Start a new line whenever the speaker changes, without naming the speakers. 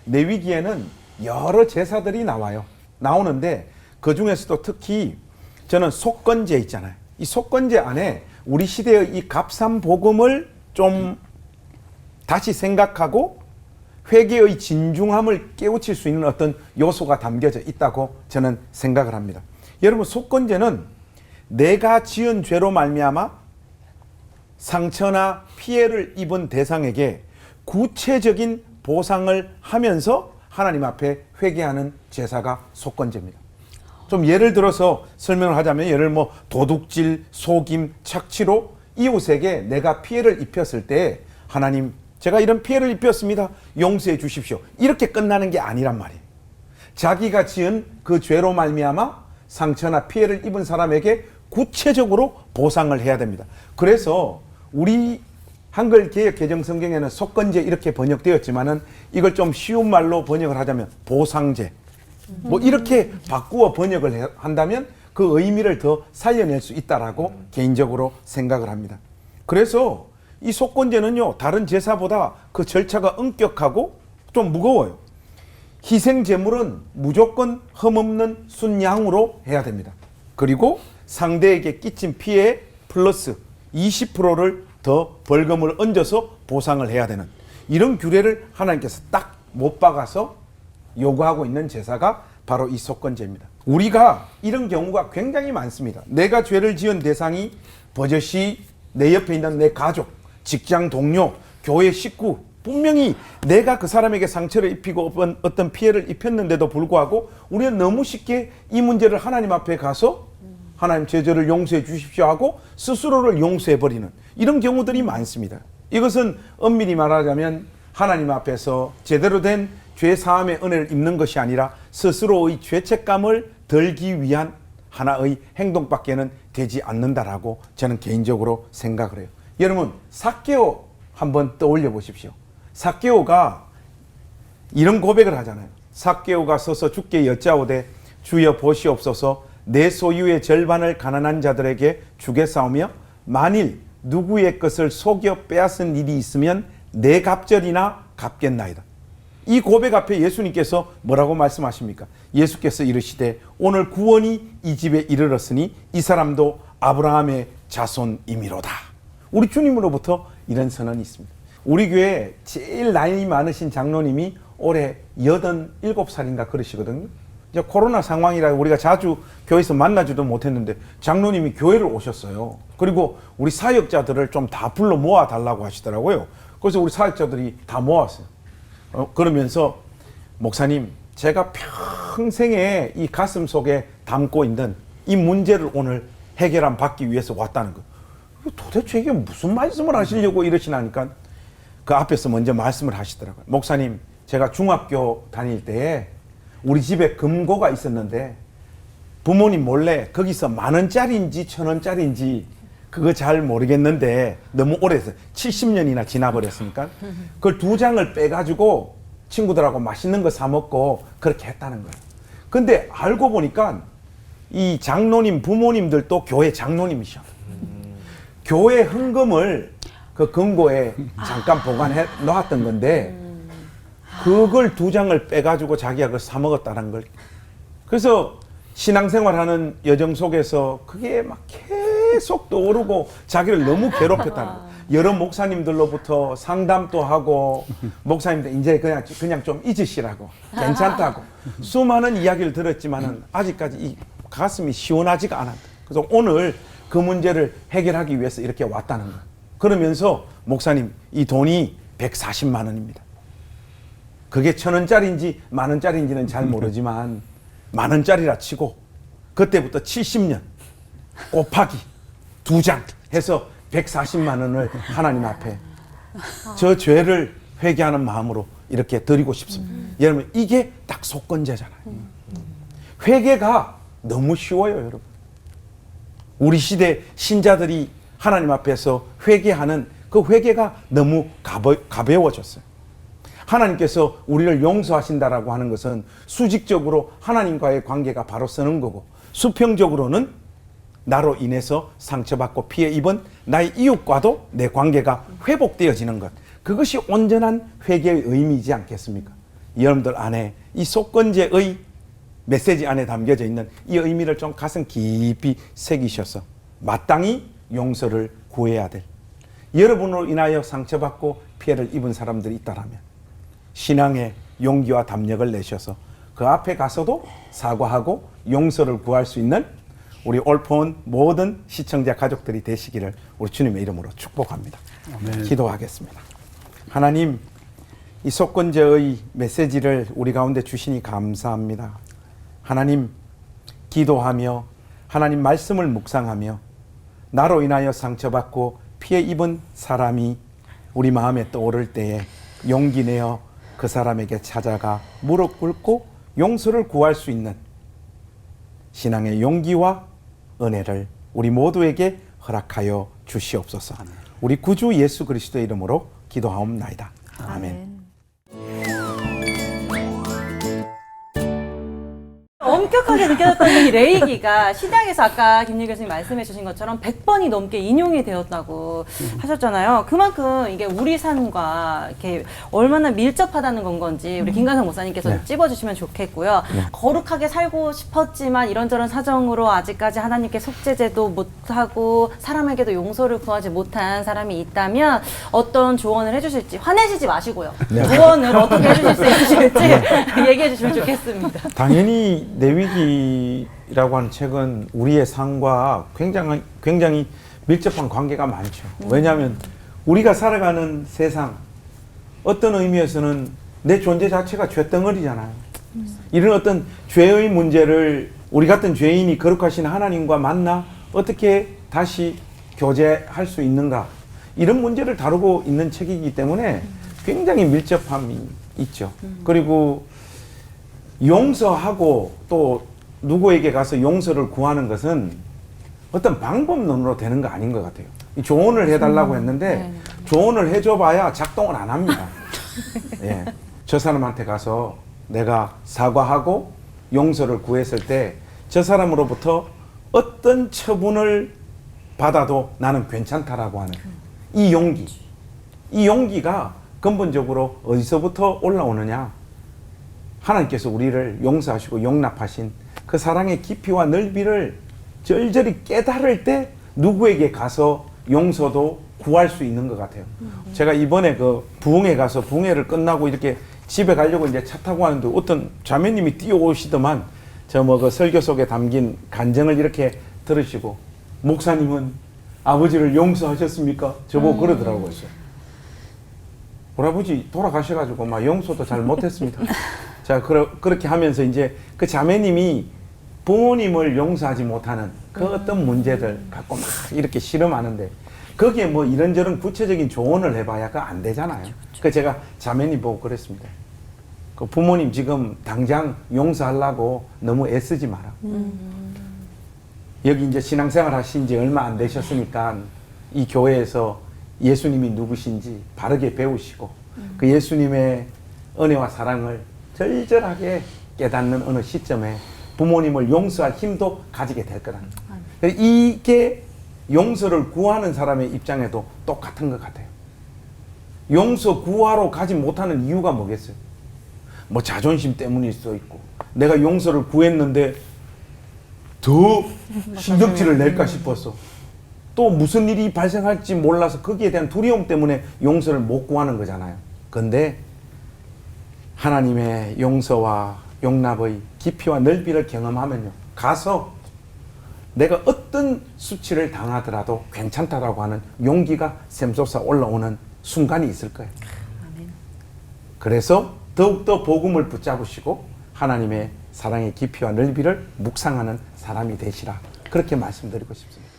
레위기에는 여러 제사들이 나오는데 그 중에서도 특히 저는 속건제 있잖아요. 이 속건제 안에 우리 시대의 이 값삼복음을 좀 다시 생각하고 회개의 진중함을 깨우칠 수 있는 어떤 요소가 담겨져 있다고 저는 생각을 합니다. 여러분, 속건제는 내가 지은 죄로 말미암아 상처나 피해를 입은 대상에게 구체적인 보상을 하면서 하나님 앞에 회개하는 제사가 속건제입니다. 좀 예를 들어서 설명을 하자면, 예를 뭐 도둑질, 속임, 착취로 이웃에게 내가 피해를 입혔을 때 하나님, 제가 이런 피해를 입혔습니다, 용서해 주십시오, 이렇게 끝나는 게 아니란 말이에요. 자기가 지은 그 죄로 말미암아 상처나 피해를 입은 사람에게 구체적으로 보상을 해야 됩니다. 그래서 우리 한글 개역 개정 성경에는 속건제 이렇게 번역되었지만은 이걸 좀 쉬운 말로 번역을 하자면 보상제, 뭐 이렇게 바꾸어 번역을 한다면 그 의미를 더 살려낼 수 있다라고 개인적으로 생각을 합니다. 그래서 이 속건제는요, 다른 제사보다 그 절차가 엄격하고 좀 무거워요. 희생 제물은 무조건 흠없는 순양으로 해야 됩니다. 그리고 상대에게 끼친 피해 플러스 20%를 더 벌금을 얹어서 보상을 해야 되는 이런 규례를 하나님께서 딱 못 박아서 요구하고 있는 제사가 바로 이 속건제입니다. 우리가 이런 경우가 굉장히 많습니다. 내가 죄를 지은 대상이 버젓이 내 옆에 있는 내 가족, 직장 동료, 교회 식구, 분명히 내가 그 사람에게 상처를 입히고 어떤 피해를 입혔는데도 불구하고 우리는 너무 쉽게 이 문제를 하나님 앞에 가서 하나님, 제 죄를 용서해 주십시오 하고 스스로를 용서해버리는 이런 경우들이 많습니다. 이것은 엄밀히 말하자면 하나님 앞에서 제대로 된 죄 사함의 은혜를 입는 것이 아니라 스스로의 죄책감을 덜기 위한 하나의 행동밖에는 되지 않는다라고 저는 개인적으로 생각을 해요. 여러분, 삭개오 한번 떠올려 보십시오. 삭개오가 이런 고백을 하잖아요. 삭개오가 서서 주께 여짜오되 주여 보시옵소서, 내 소유의 절반을 가난한 자들에게 주겠사오며 만일 누구의 것을 속여 빼앗은 일이 있으면 내 갑절이나 갚겠나이다. 이 고백 앞에 예수님께서 뭐라고 말씀하십니까? 예수께서 이르시되 오늘 구원이 이 집에 이르렀으니 이 사람도 아브라함의 자손이미로다. 우리 주님으로부터 이런 선언이 있습니다. 우리 교회 제일 나이 많으신 장로님이 올해 87살인가 그러시거든요. 이제 코로나 상황이라 우리가 자주 교회에서 만나지도 못했는데 장로님이 교회를 오셨어요. 그리고 우리 사역자들을 좀 다 불러 모아 달라고 하시더라고요. 그래서 우리 사역자들이 다 모았어요. 그러면서 목사님, 제가 평생에 이 가슴 속에 담고 있는 이 문제를 오늘 해결함 받기 위해서 왔다는 거예요. 도대체 이게 무슨 말씀을 하시려고 이러시나니까 그 앞에서 먼저 말씀을 하시더라고요. 목사님, 제가 중학교 다닐 때에 우리 집에 금고가 있었는데 부모님 몰래 거기서 10,000원짜리인지 1,000원짜리인지 그거 잘 모르겠는데 너무 오래돼서 70년이나 지나버렸으니까 그걸 2장을 빼가지고 친구들하고 맛있는 거 사 먹고 그렇게 했다는 거예요. 근데 알고 보니까 이 장로님 부모님들도 교회 장로님이셔. 교회 헌금을 그 금고에 잠깐 보관해 놓았던 건데 그걸 2장을 빼가지고 자기가 그걸 사 먹었다는 걸. 그래서 신앙생활하는 여정 속에서 그게 막 계속 떠오르고 자기를 너무 괴롭혔다는 거예요. 여러 목사님들로부터 상담도 하고 목사님들 이제 그냥 좀 잊으시라고, 괜찮다고 수많은 이야기를 들었지만은 아직까지 이 가슴이 시원하지가 않았다. 그래서 오늘 그 문제를 해결하기 위해서 이렇게 왔다는 거예요. 그러면서 목사님, 이 돈이 140만 원입니다. 그게 1,000원짜리인지 10,000원짜리인지는 잘 모르지만 10,000원짜리라 치고 그때부터 70년 곱하기 2장 해서 140만 원을 하나님 앞에 저 죄를 회개하는 마음으로 이렇게 드리고 싶습니다. 여러분, 이게 딱 속건제잖아요. 회개가 너무 쉬워요, 여러분. 우리 시대 신자들이 하나님 앞에서 회개하는 그 회개가 너무 가벼워졌어요. 하나님께서 우리를 용서하신다라고 하는 것은 수직적으로 하나님과의 관계가 바로 서는 거고, 수평적으로는 나로 인해서 상처받고 피해 입은 나의 이웃과도 내 관계가 회복되어지는 것, 그것이 온전한 회개의 의미이지 않겠습니까? 여러분들 안에 이 속건제의 메시지 안에 담겨져 있는 이 의미를 좀 가슴 깊이 새기셔서 마땅히 용서를 구해야 될, 여러분으로 인하여 상처받고 피해를 입은 사람들이 있다라면 신앙의 용기와 담력을 내셔서 그 앞에 가서도 사과하고 용서를 구할 수 있는 우리 올포원 모든 시청자 가족들이 되시기를 우리 주님의 이름으로 축복합니다. 기도하겠습니다. 하나님, 이 속건제의 메시지를 우리 가운데 주시니 감사합니다. 하나님, 기도하며 하나님 말씀을 묵상하며 나로 인하여 상처받고 피해 입은 사람이 우리 마음에 떠오를 때에 용기 내어 그 사람에게 찾아가 무릎 꿇고 용서를 구할 수 있는 신앙의 용기와 은혜를 우리 모두에게 허락하여 주시옵소서. 우리 구주 예수 그리스도의 이름으로 기도하옵나이다. 아멘.
엄격하게 느껴졌던 이 레이기가 시장에서 아까 김유 교수님 말씀해 주신 것처럼 100번이 넘게 인용이 되었다고 하셨잖아요. 그만큼 이게 우리 삶과 이렇게 얼마나 밀접하다는 건 건지 우리 김관성 목사님께서 좀 찝어주시면 좋겠고요. 거룩하게 살고 싶었지만 이런저런 사정으로 아직까지 하나님께 속죄제도 못하고 사람에게도 용서를 구하지 못한 사람이 있다면 어떤 조언을 해주실지 화내시지 마시고요. 조언을 어떻게 해주실 수 있으실지 얘기해 주시면 좋겠습니다.
당연히 내위기라고 하는 책은 우리의 삶과 굉장히 밀접한 관계가 많죠. 왜냐하면 우리가 살아가는 세상, 어떤 의미에서는 내 존재 자체가 죄덩어리잖아요. 이런 어떤 죄의 문제를 우리 같은 죄인이 거룩하신 하나님과 만나 어떻게 다시 교제할 수 있는가, 이런 문제를 다루고 있는 책이기 때문에 굉장히 밀접함이 있죠. 그리고 용서하고 또 누구에게 가서 용서를 구하는 것은 어떤 방법론으로 되는 거 아닌 것 같아요. 조언을 해달라고 했는데 조언을 해줘봐야 작동을 안 합니다. 예. 저 사람한테 가서 내가 사과하고 용서를 구했을 때 저 사람으로부터 어떤 처분을 받아도 나는 괜찮다라고 하는 이 용기, 이 용기가 근본적으로 어디서부터 올라오느냐? 하나님께서 우리를 용서하시고 용납하신 그 사랑의 깊이와 넓이를 절절히 깨달을 때 누구에게 가서 용서도 구할 수 있는 것 같아요. 제가 이번에 그 부흥회 가서 부흥회를 끝나고 이렇게 집에 가려고 이제 차 타고 하는데 어떤 자매님이 뛰어오시더만 저 뭐 그 설교 속에 담긴 간증을 이렇게 들으시고 목사님은 아버지를 용서하셨습니까? 저보고 그러더라고요. 우리 아버지 돌아가셔가지고 막 용서도 잘 못했습니다. 자, 그렇게 하면서 이제 그 자매님이 부모님을 용서하지 못하는 그 어떤 문제들 갖고 막 이렇게 실험하는데 거기에 뭐 이런저런 구체적인 조언을 해봐야 그거 안 되잖아요. 그 제가 자매님 보고 그랬습니다. 그 부모님 지금 당장 용서하려고 너무 애쓰지 마라. 여기 이제 신앙생활 하신 지 얼마 안 되셨으니까 이 교회에서 예수님이 누구신지 바르게 배우시고 그 예수님의 은혜와 사랑을 절절하게 깨닫는 어느 시점에 부모님을 용서할 힘도 가지게 될 거라는 거예요. 이게 용서를 구하는 사람의 입장에도 똑같은 것 같아요. 용서 구하러 가지 못하는 이유가 뭐겠어요? 뭐 자존심 때문일 수도 있고 내가 용서를 구했는데 더 신경질을 낼까 싶어서 또 무슨 일이 발생할지 몰라서 거기에 대한 두려움 때문에 용서를 못 구하는 거잖아요. 근데 하나님의 용서와 용납의 깊이와 넓이를 경험하면요, 가서 내가 어떤 수치를 당하더라도 괜찮다라고 하는 용기가 샘솟아 올라오는 순간이 있을 거예요. 그래서 더욱더 복음을 붙잡으시고 하나님의 사랑의 깊이와 넓이를 묵상하는 사람이 되시라, 그렇게 말씀드리고 싶습니다.